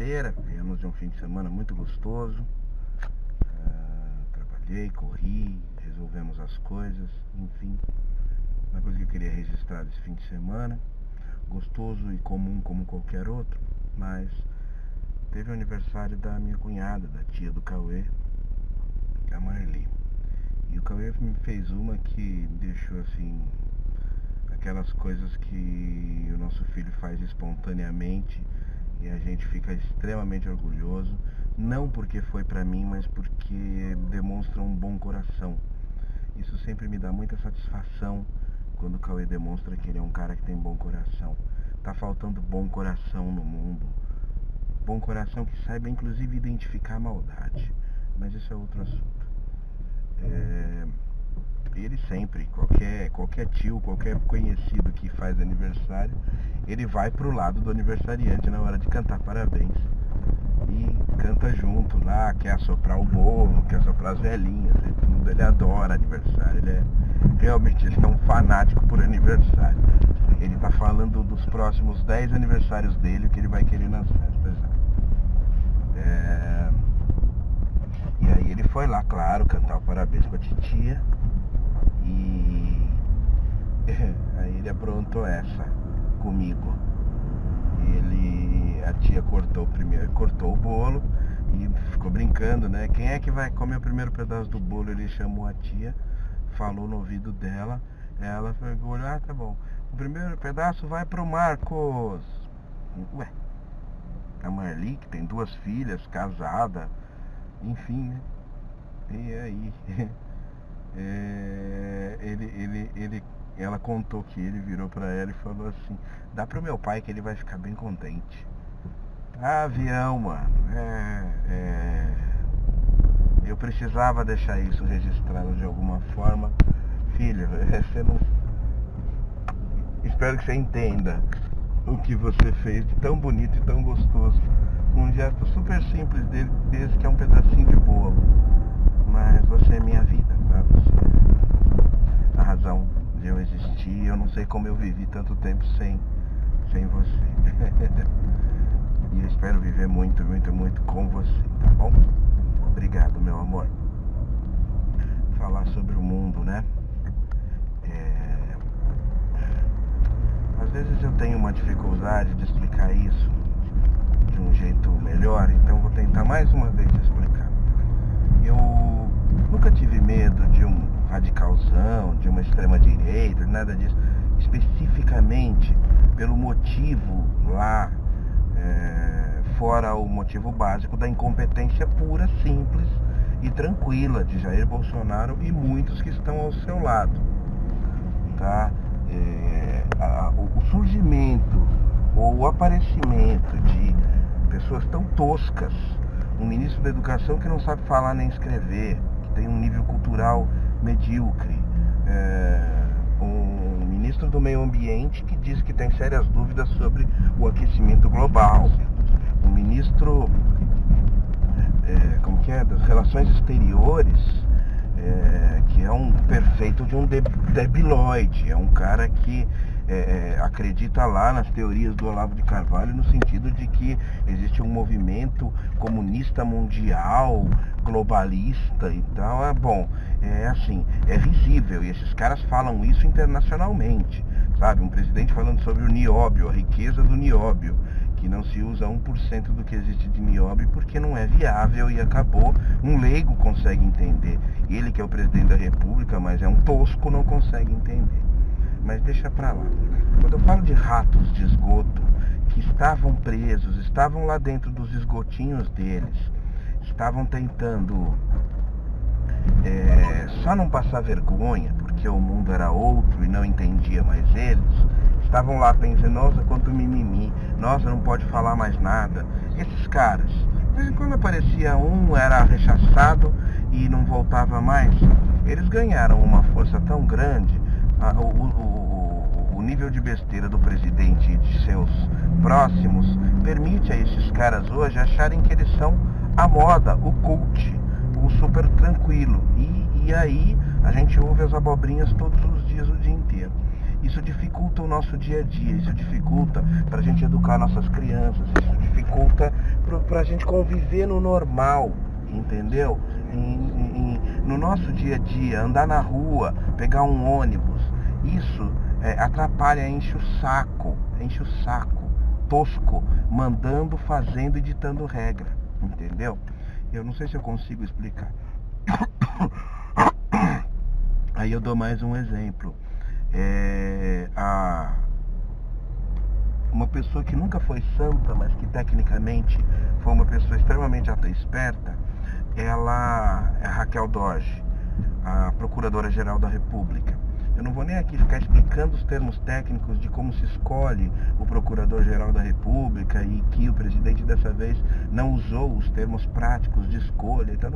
sexta-feira, viemos de um fim de semana muito gostoso. Trabalhei, corri, resolvemos as coisas, enfim. Uma coisa que eu queria registrar desse fim de semana, gostoso e comum como qualquer outro, mas teve o aniversário da minha cunhada, da tia do Cauê, a Marli. E o Cauê me fez uma que me deixou assim, aquelas coisas que o nosso filho faz espontaneamente e a gente fica extremamente orgulhoso, não porque foi pra mim, mas porque demonstra um bom coração. Isso sempre me dá muita satisfação quando o Cauê demonstra que ele é um cara que tem bom coração. Tá faltando bom coração no mundo, bom coração que saiba inclusive identificar a maldade, mas isso é outro assunto. Ele sempre, qualquer tio, qualquer conhecido que faz aniversário, ele vai pro lado do aniversariante na hora de cantar parabéns e canta junto lá, quer assoprar o bolo, quer assoprar as velhinhas e tudo. Ele adora aniversário, realmente ele é um fanático por aniversário. Ele tá falando dos próximos 10 aniversários dele, que ele vai querer nas festas. E aí ele foi lá, claro, cantar o parabéns com a titia. E aí ele aprontou essa comigo. A tia cortou o bolo e ficou brincando, né? Quem é que vai comer o primeiro pedaço do bolo? Ele chamou a tia, falou no ouvido dela. Ela pegou, tá bom. O primeiro pedaço vai pro Marcos. Ué, a Marli, que tem 2 filhas, casada, enfim, né? E aí ela contou que ele virou pra ela e falou assim: dá pro meu pai que ele vai ficar bem contente. Avião, mano. Eu precisava deixar isso registrado de alguma forma. Filho, você não... Espero que você entenda o que você fez de tão bonito e tão gostoso. Um gesto super simples dele, desse que é um pedacinho de bolo. Mas você é minha vida, tá? Você é a razão de eu existir. Eu não sei como eu vivi tanto tempo sem você. E eu espero viver muito, muito, muito com você, tá bom? Obrigado, meu amor. Falar sobre o mundo, né? Às vezes eu tenho uma dificuldade de explicar isso de um jeito melhor, então vou tentar mais uma vez explicar. Eu nunca tive medo de um radicalzão, de uma extrema direita, nada disso. Especificamente pelo motivo lá, fora o motivo básico da incompetência pura, simples e tranquila de Jair Bolsonaro e muitos que estão ao seu lado, tá? O surgimento ou o aparecimento de pessoas tão toscas, um ministro da educação que não sabe falar nem escrever, que tem um nível cultural medíocre, um ministro do meio ambiente que diz que tem sérias dúvidas sobre o aquecimento global, um ministro das relações exteriores, que é um perfeito de um debilóide, é um cara que acredita lá nas teorias do Olavo de Carvalho, no sentido de que existe um movimento comunista mundial, globalista e tal. É risível, e esses caras falam isso internacionalmente, sabe? Um presidente falando sobre o nióbio, a riqueza do nióbio, que não se usa 1% do que existe de nióbio porque não é viável e acabou. Um leigo consegue entender, ele que é o presidente da república, mas é um tosco, não consegue entender. Mas deixa pra lá. Quando eu falo de ratos de esgoto que estavam presos, estavam lá dentro dos esgotinhos deles, estavam tentando só não passar vergonha, porque o mundo era outro e não entendia mais eles, estavam lá pensando, nossa, quanto mimimi, nossa, não pode falar mais nada. Esses caras, de vez em quando aparecia um, era rechaçado e não voltava mais. Eles ganharam uma força tão grande, o nível de besteira do presidente e de seus próximos permite a esses caras hoje acharem que eles são a moda, o cult, o super tranquilo. E aí a gente ouve as abobrinhas todos os dias, o dia inteiro. Isso dificulta o nosso dia a dia, isso dificulta para a gente educar nossas crianças, isso dificulta para a gente conviver no normal, entendeu? No nosso dia a dia, andar na rua, pegar um ônibus, isso atrapalha, enche o saco, tosco, mandando, fazendo e ditando regra, entendeu? Eu não sei se eu consigo explicar. Aí eu dou mais um exemplo. Uma pessoa que nunca foi santa, mas que tecnicamente foi uma pessoa extremamente esperta, ela é a Raquel Dodge, a Procuradora-Geral da República. Eu não vou nem aqui ficar explicando os termos técnicos de como se escolhe o Procurador-Geral da República e que o presidente dessa vez não usou os termos práticos de escolha. Então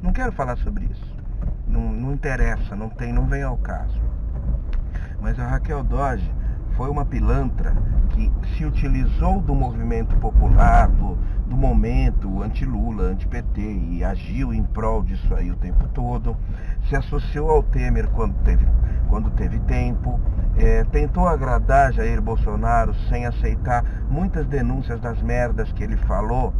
não quero falar sobre isso. Não interessa, não vem ao caso. Mas a Raquel Dodge foi uma pilantra que se utilizou do movimento popular, do momento anti-Lula, anti-PT, e agiu em prol disso aí o tempo todo, se associou ao Temer quando teve tempo, tentou agradar Jair Bolsonaro sem aceitar muitas denúncias das merdas que ele falou,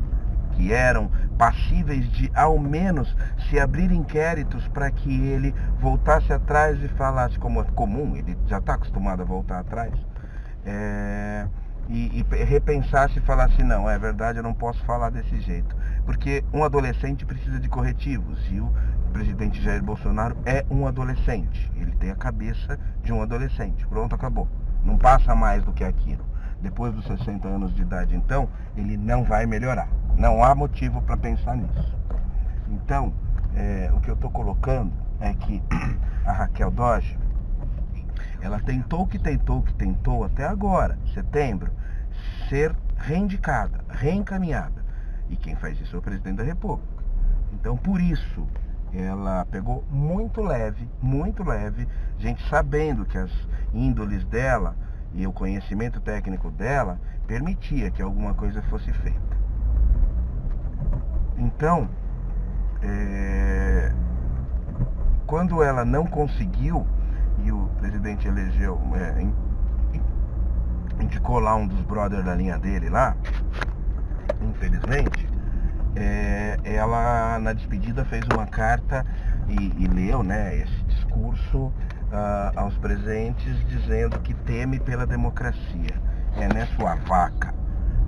que eram passíveis de, ao menos, se abrir inquéritos para que ele voltasse atrás e falasse, como é comum, ele já está acostumado a voltar atrás, e repensasse e falasse, não, é verdade, eu não posso falar desse jeito. Porque um adolescente precisa de corretivos, e o presidente Jair Bolsonaro é um adolescente, ele tem a cabeça de um adolescente, pronto, acabou, não passa mais do que aquilo. Depois dos 60 anos de idade, então, ele não vai melhorar. Não há motivo para pensar nisso. Então, o que eu estou colocando é que a Raquel Dodge, ela tentou até agora, setembro, ser reindicada, reencaminhada. E quem faz isso é o presidente da República. Então, por isso, ela pegou muito leve, gente sabendo que as índoles dela e o conhecimento técnico dela permitia que alguma coisa fosse feita. Então, quando ela não conseguiu e o presidente elegeu, indicou lá um dos brothers da linha dele lá, infelizmente, ela na despedida fez uma carta e leu, né, esse discurso aos presentes, dizendo que teme pela democracia. Né, sua vaca?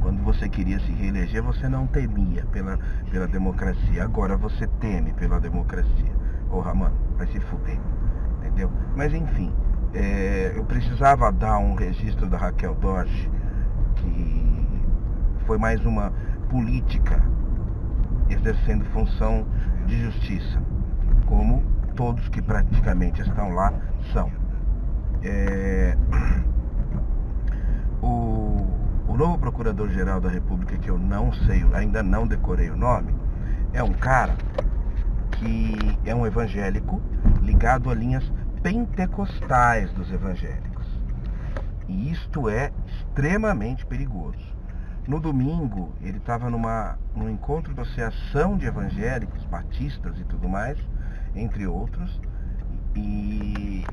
Quando você queria se reeleger, você não temia pela democracia. Agora você teme pela democracia. Porra, mano, vai se fuder. Entendeu? Mas enfim, eu precisava dar um registro da Raquel Dodge, que foi mais uma política exercendo função de justiça, como todos que praticamente estão lá são. O novo Procurador-Geral da República, que eu não sei, ainda não decorei o nome, é um cara que é um evangélico ligado a linhas pentecostais dos evangélicos. E isto é extremamente perigoso. No domingo, ele estava num encontro de associação de evangélicos, batistas e tudo mais, entre outros, e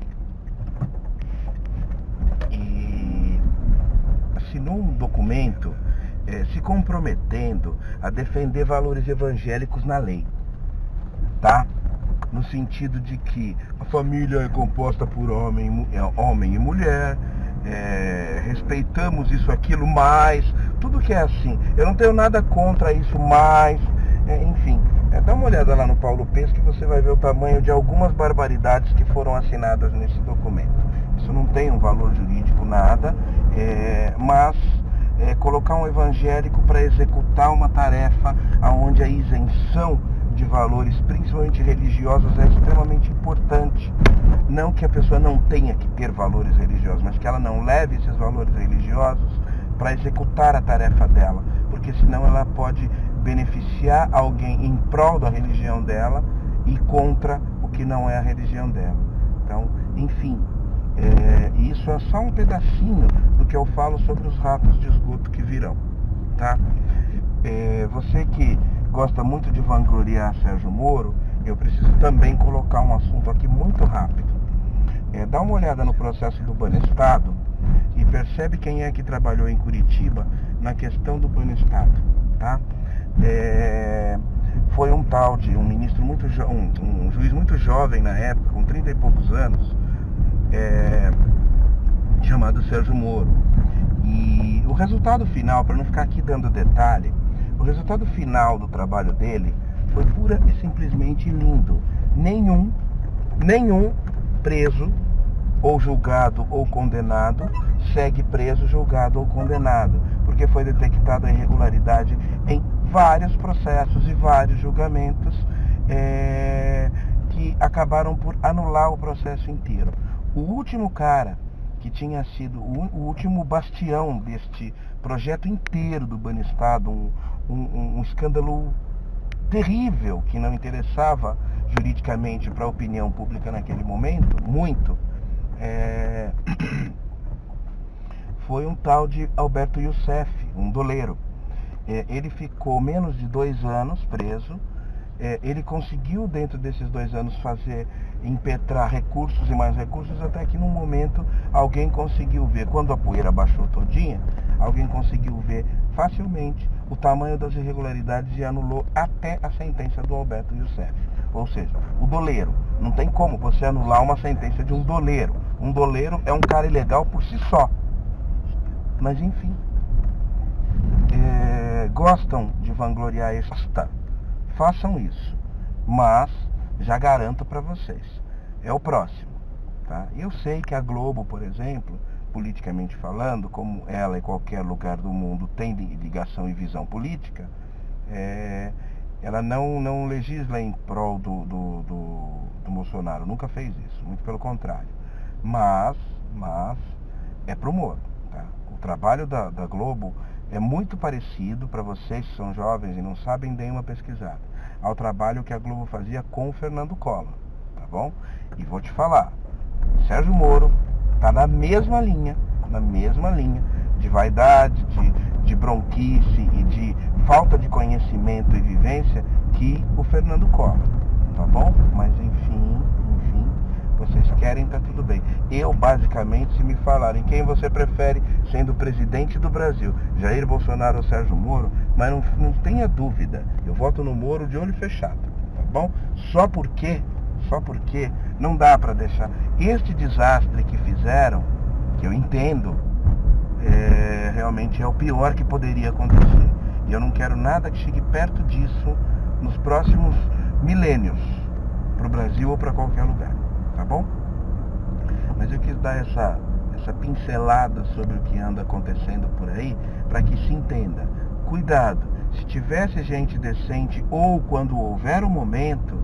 assinou um documento se comprometendo a defender valores evangélicos na lei, tá? No sentido de que a família é composta por homem e mulher, respeitamos isso, aquilo, mais, tudo que é assim. Eu não tenho nada contra isso, mais, enfim. Dá uma olhada lá no Paulo Penso que você vai ver o tamanho de algumas barbaridades que foram assinadas nesse documento. Isso não tem um valor jurídico, nada, mas colocar um evangélico para executar uma tarefa onde a isenção de valores, principalmente religiosos, é extremamente importante. Não que a pessoa não tenha que ter valores religiosos, mas que ela não leve esses valores religiosos para executar a tarefa dela, porque senão ela pode beneficiar alguém em prol da religião dela e contra o que não é a religião dela. Então, enfim, isso é só um pedacinho do que eu falo sobre os ratos de esgoto que virão, tá? Você que gosta muito de vangloriar Sérgio Moro, eu preciso também colocar um assunto aqui muito rápido. Dá uma olhada no processo do Banestado e percebe quem é que trabalhou em Curitiba na questão do Banestado, tá? Foi um tal de um ministro muito um juiz muito jovem na época, com 30 e poucos anos, chamado Sérgio Moro. E o resultado final, para não ficar aqui dando detalhe, o resultado final do trabalho dele foi pura e simplesmente lindo. Nenhum preso ou julgado ou condenado segue preso, julgado ou condenado, porque foi detectada a irregularidade em vários processos e vários julgamentos que acabaram por anular o processo inteiro. O último cara que tinha sido o último bastião deste projeto inteiro do Banestado, um escândalo terrível que não interessava juridicamente para a opinião pública naquele momento, muito, foi um tal de Alberto Youssef, um doleiro. Ele ficou menos de 2 anos preso. Ele conseguiu, dentro desses 2 anos, impetrar recursos e mais recursos, até que num momento alguém conseguiu ver, quando a poeira baixou todinha, alguém conseguiu ver facilmente o tamanho das irregularidades e anulou até a sentença do Alberto Youssef. Ou seja, o doleiro. Não tem como você anular uma sentença de um doleiro. Um doleiro é um cara ilegal por si só. Mas enfim, gostam de vangloriar esta. Façam isso, mas já garanto para vocês, é o próximo, tá? Eu sei que a Globo, por exemplo, politicamente falando, como ela e qualquer lugar do mundo tem ligação e visão política, ela não legisla em prol do Bolsonaro, nunca fez isso, muito pelo contrário. Mas é pro Moro, tá? O trabalho da Globo é muito parecido, para vocês que são jovens e não sabem, deem uma pesquisada, ao trabalho que a Globo fazia com o Fernando Collor, tá bom? E vou te falar, Sérgio Moro está na mesma linha de vaidade, de bronquice e de falta de conhecimento e vivência que o Fernando Collor, tá bom? Mas enfim, vocês querem, tá tudo bem. Eu, basicamente, se me falarem quem você prefere sendo presidente do Brasil, Jair Bolsonaro ou Sérgio Moro, mas não tenha dúvida, eu voto no Moro de olho fechado, tá bom? Só porque não dá para deixar este desastre que fizeram, que eu entendo, realmente é o pior que poderia acontecer. E eu não quero nada que chegue perto disso nos próximos milênios, para o Brasil ou para qualquer lugar. Tá bom? Mas eu quis dar essa pincelada sobre o que anda acontecendo por aí, para que se entenda. Cuidado, se tivesse gente decente, ou quando houver um momento,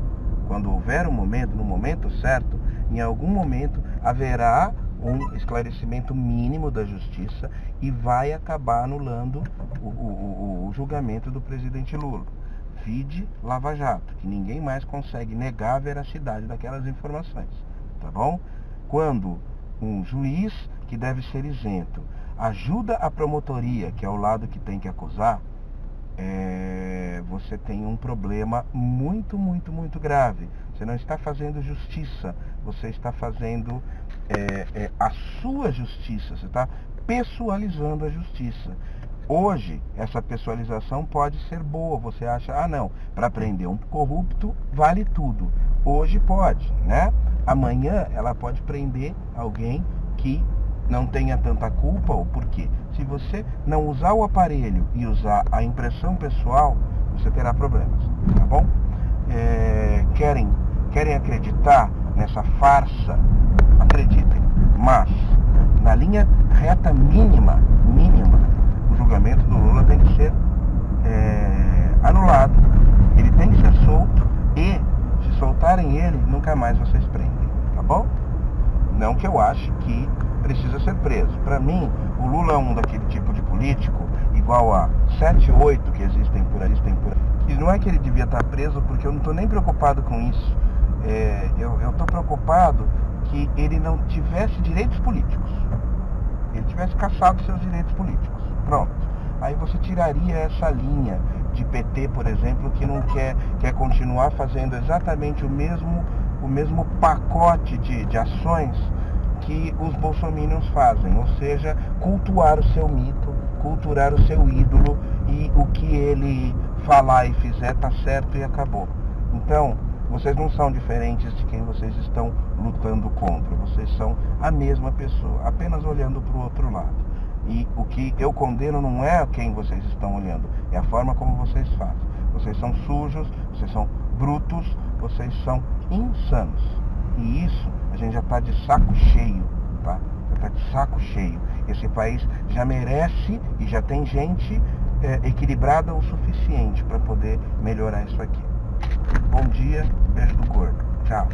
no momento certo, em algum momento haverá um esclarecimento mínimo da justiça e vai acabar anulando o julgamento do presidente Lula. Vide Lava Jato, que ninguém mais consegue negar a veracidade daquelas informações, tá bom? Quando um juiz, que deve ser isento, ajuda a promotoria, que é o lado que tem que acusar, você tem um problema muito grave. Você não está fazendo justiça, você está fazendo a sua justiça, você está pessoalizando a justiça. Hoje, essa pessoalização pode ser boa. Você acha, não, para prender um corrupto vale tudo. Hoje pode, né? Amanhã ela pode prender alguém que não tenha tanta culpa. Ou por quê? Se você não usar o aparelho e usar a impressão pessoal, você terá problemas, tá bom? Querem acreditar nessa farsa? Acreditem. Mas, na linha reta mínima, o julgamento do Lula tem que ser anulado. Ele tem que ser solto e, se soltarem ele, nunca mais vocês prendem, tá bom? Não que eu ache que precisa ser preso. Para mim, o Lula é um daquele tipo de político, igual a 7, 8 que existem por aí. E não é que ele devia estar preso, porque eu não estou nem preocupado com isso. Eu estou preocupado que ele não tivesse direitos políticos. Ele tivesse cassado seus direitos políticos. Pronto. Aí você tiraria essa linha de PT, por exemplo, que não quer continuar fazendo exatamente o mesmo o mesmo pacote de ações que os bolsominions fazem, ou seja, cultuar o seu mito, cultuar o seu ídolo, e o que ele falar e fizer tá certo e acabou. Então, vocês não são diferentes de quem vocês estão lutando contra, vocês são a mesma pessoa, apenas olhando para o outro lado. E o que eu condeno não é a quem vocês estão olhando, é a forma como vocês fazem. Vocês são sujos, vocês são brutos, vocês são insanos. E isso a gente já está de saco cheio, tá? Já está de saco cheio. Esse país já merece e já tem gente equilibrada o suficiente para poder melhorar isso aqui. Bom dia, beijo do gordo. Tchau.